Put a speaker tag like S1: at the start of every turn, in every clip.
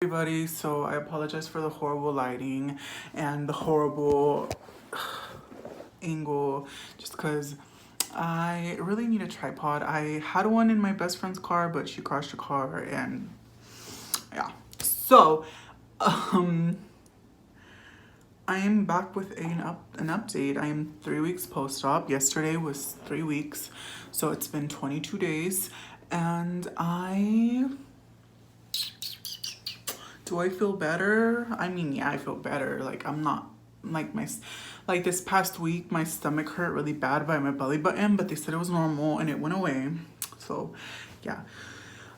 S1: everybody. So I apologize for the horrible lighting and the horrible angle, just because I really need a tripod. I had one in my best friend's car, but she crashed the car, and yeah. So I am back with an update. I am 3 weeks post-op. Yesterday was 3 weeks, so it's been 22 days, and do I feel better? I mean, yeah, I feel better. Like, I'm not like like this past week, my stomach hurt really bad by my belly button, but they said it was normal and it went away. So, yeah.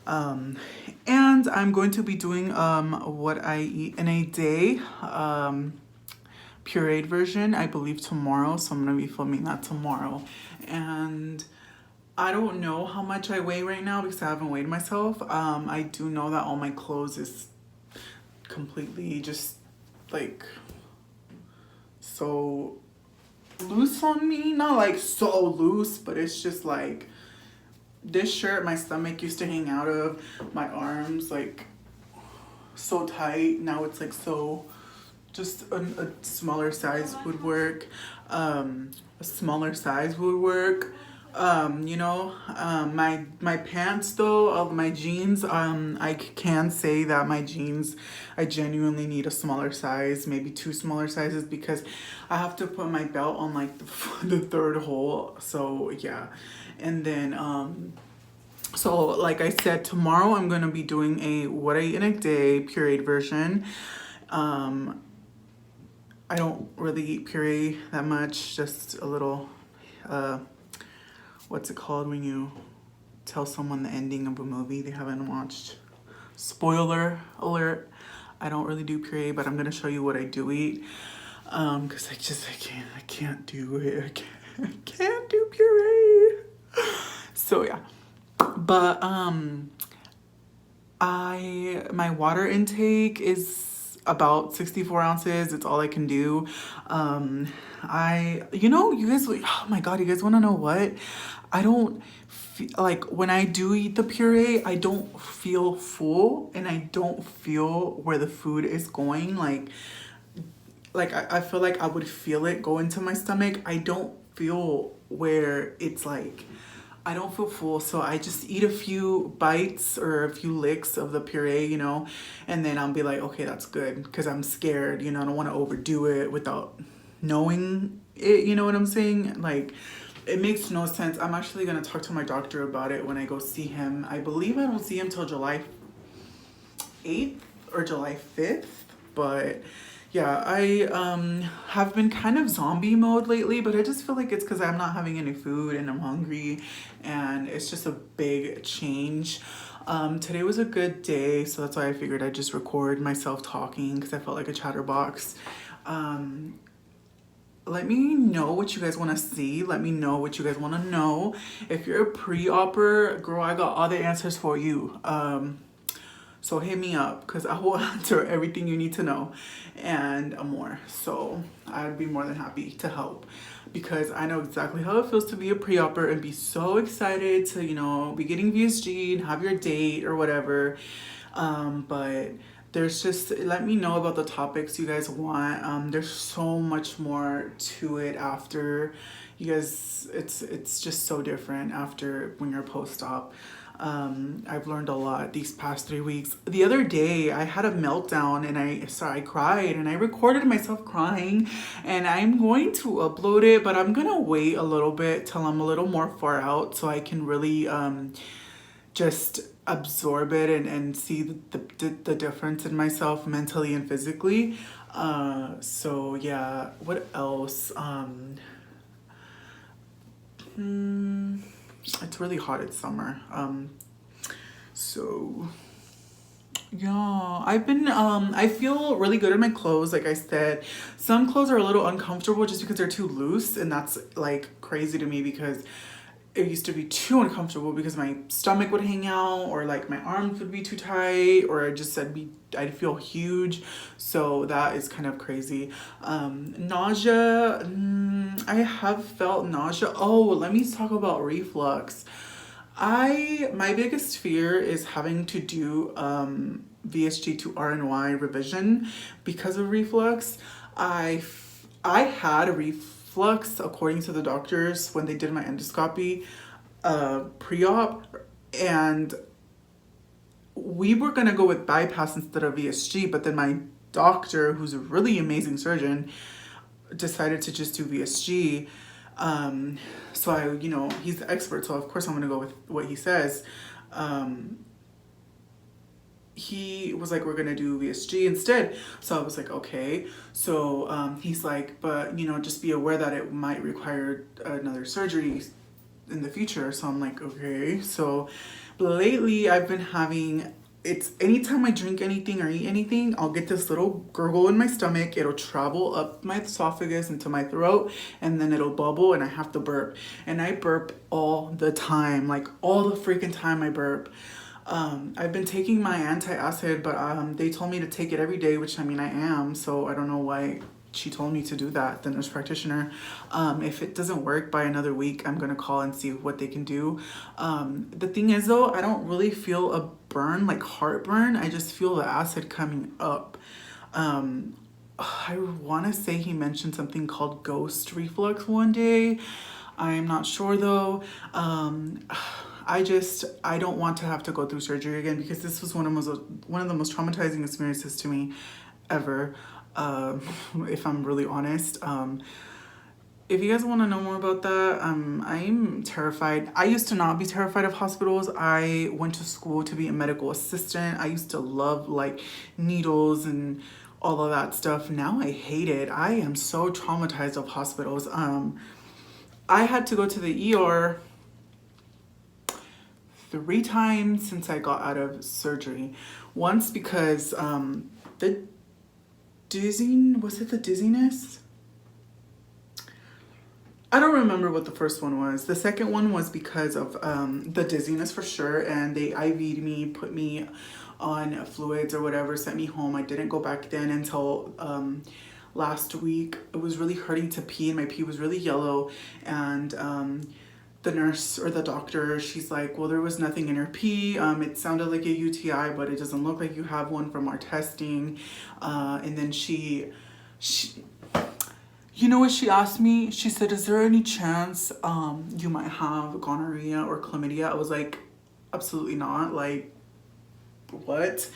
S1: And I'm going to be doing what I eat in a day. Pureed version, I believe tomorrow, so I'm gonna be filming that tomorrow. And I don't know how much I weigh right now because I haven't weighed myself. I do know that all my clothes is completely just like so loose on me. Not like so loose, but it's just like this shirt my stomach used to hang out of, my arms like so tight. Now it's like so just a smaller size would work. A smaller size would work. My pants though, of my jeans, I can say that my jeans, I genuinely need a smaller size, maybe 2 smaller sizes, because I have to put my belt on like the third hole. So yeah. And then so like I said, tomorrow I'm gonna be doing a what I eat in a day pureed version. I don't really eat puree that much, just a little, what's it called when you tell someone the ending of a movie they haven't watched? Spoiler alert. I don't really do puree, but I'm gonna show you what I do eat. Cause I can't do it. I can't do puree. So yeah. But my water intake is about 64 ounces. It's all I can do. You guys, oh my God, you guys want to know what? I don't feel like when I do eat the puree, I don't feel full and I don't feel where the food is going. I feel like I would feel it go into my stomach. I don't feel where it's like, I don't feel full, so I just eat a few bites or a few licks of the puree, and then I'll be like, okay, that's good, because I'm scared, I don't want to overdo it without knowing it, you know what I'm saying? Like, it makes no sense. I'm actually going to talk to my doctor about it when I go see him. I believe I don't see him till July 8th or July 5th, but yeah, I have been kind of zombie mode lately, but I just feel like it's because I'm not having any food and I'm hungry, and it's just a big change. Today was a good day, so that's why I figured I'd just record myself talking because I felt like a chatterbox. Let me know what you guys want to see. Let me know what you guys want to know. If you're a pre-opper, girl, I got all the answers for you. So hit me up because I will answer everything you need to know and more. So I'd be more than happy to help because I know exactly how it feels to be a pre-opper and be so excited to, be getting VSG and have your date or whatever. But there's just, let me know about the topics you guys want. There's so much more to it after you guys, it's just so different after when you're post-op. I've learned a lot these past 3 weeks. The other day I had a meltdown and I cried and I recorded myself crying, and I'm going to upload it, but I'm gonna wait a little bit till I'm a little more far out so I can really just absorb it and see the difference in myself mentally and physically. So yeah, what else? It's really hot. It's summer. So yeah, I've been I feel really good in my clothes. Like I said, some clothes are a little uncomfortable just because they're too loose, and that's like crazy to me because it used to be too uncomfortable because my stomach would hang out or like my arms would be too tight, or I'd feel huge. So that is kind of crazy. Nausea, I have felt nausea. Oh, let me talk about reflux. My biggest fear is having to do VSG to RNY revision because of reflux. I had a reflux according to the doctors when they did my endoscopy pre-op, and we were gonna go with bypass instead of VSG, but then my doctor, who's a really amazing surgeon, decided to just do VSG. So I, he's the expert, so of course I'm gonna go with what he says. He was like, we're gonna do VSG instead. So I was like, okay. So he's like, but just be aware that it might require another surgery in the future. So I'm like, okay. So lately I've been having, it's anytime I drink anything or eat anything, I'll get this little gurgle in my stomach. It'll travel up my esophagus into my throat, and then it'll bubble and I have to burp. And I burp all the time, like all the freaking time I burp. I've been taking my antacid, but they told me to take it every day, which I mean I am, so I don't know why she told me to do that, the nurse practitioner. If it doesn't work by another week, I'm gonna call and see what they can do. The thing is though, I don't really feel a burn, like heartburn. I just feel the acid coming up. I want to say he mentioned something called ghost reflux one day. I'm not sure though. I don't want to have to go through surgery again, because this was one of the most traumatizing experiences to me ever. If I'm really honest. If you guys want to know more about that, I'm terrified. I used to not be terrified of hospitals. I went to school to be a medical assistant. I used to love like needles and all of that stuff. Now I hate it. I am so traumatized of hospitals. I had to go to the ER 3 times since I got out of surgery. Once because the dizziness? I don't remember what the first one was. The second one was because of the dizziness for sure, and they IV'd me, put me on fluids or whatever, sent me home. I didn't go back then until last week. It was really hurting to pee, and my pee was really yellow, and the nurse or the doctor, she's like, well, there was nothing in her pee. It sounded like a UTI, but it doesn't look like you have one from our testing. And then she you know what she asked me? She said, is there any chance you might have gonorrhea or chlamydia? I was like, absolutely not. Like, what?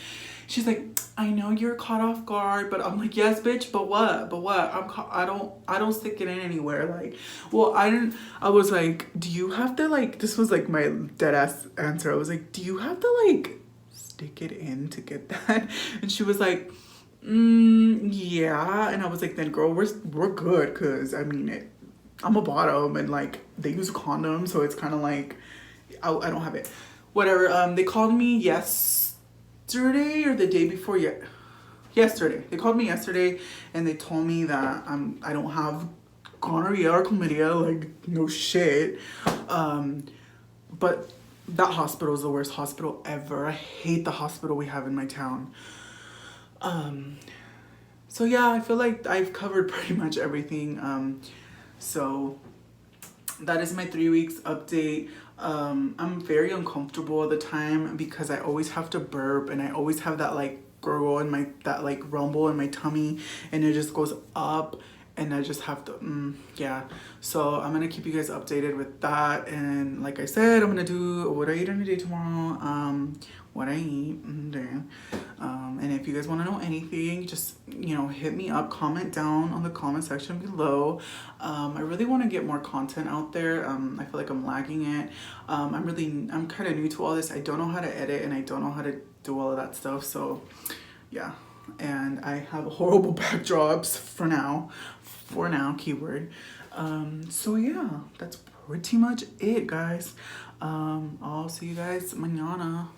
S1: She's like, I know you're caught off guard, but I'm like, yes, bitch, but what? I don't stick it in anywhere. Like, well, I was like, do you have to like, this was like my dead ass answer. I was like, do you have to like stick it in to get that? And she was like, yeah. And I was like, then girl, we're good. Cause I mean, I'm a bottom and like they use condoms. So it's kind of like, I don't have it. Whatever. They called me yesterday or the day before yesterday. They called me yesterday and they told me that I don't have gonorrhea or chlamydia, like no shit. But that hospital is the worst hospital ever. I hate the hospital we have in my town. So yeah, I feel like I've covered pretty much everything. So that is my 3 weeks update. I'm very uncomfortable all the time because I always have to burp and I always have that like gurgle in that like rumble in my tummy, and it just goes up and I just have to, yeah. So I'm gonna keep you guys updated with that. And like I said, I'm gonna do what I eat in a day tomorrow, what I eat, and if you guys wanna know anything, just, hit me up, comment down on the comment section below. I really wanna get more content out there. I feel like I'm lagging it. I'm kind of new to all this. I don't know how to edit and I don't know how to do all of that stuff. So yeah. And I have horrible backdrops for now, keyword. So yeah, that's pretty much it, guys. I'll see you guys mañana.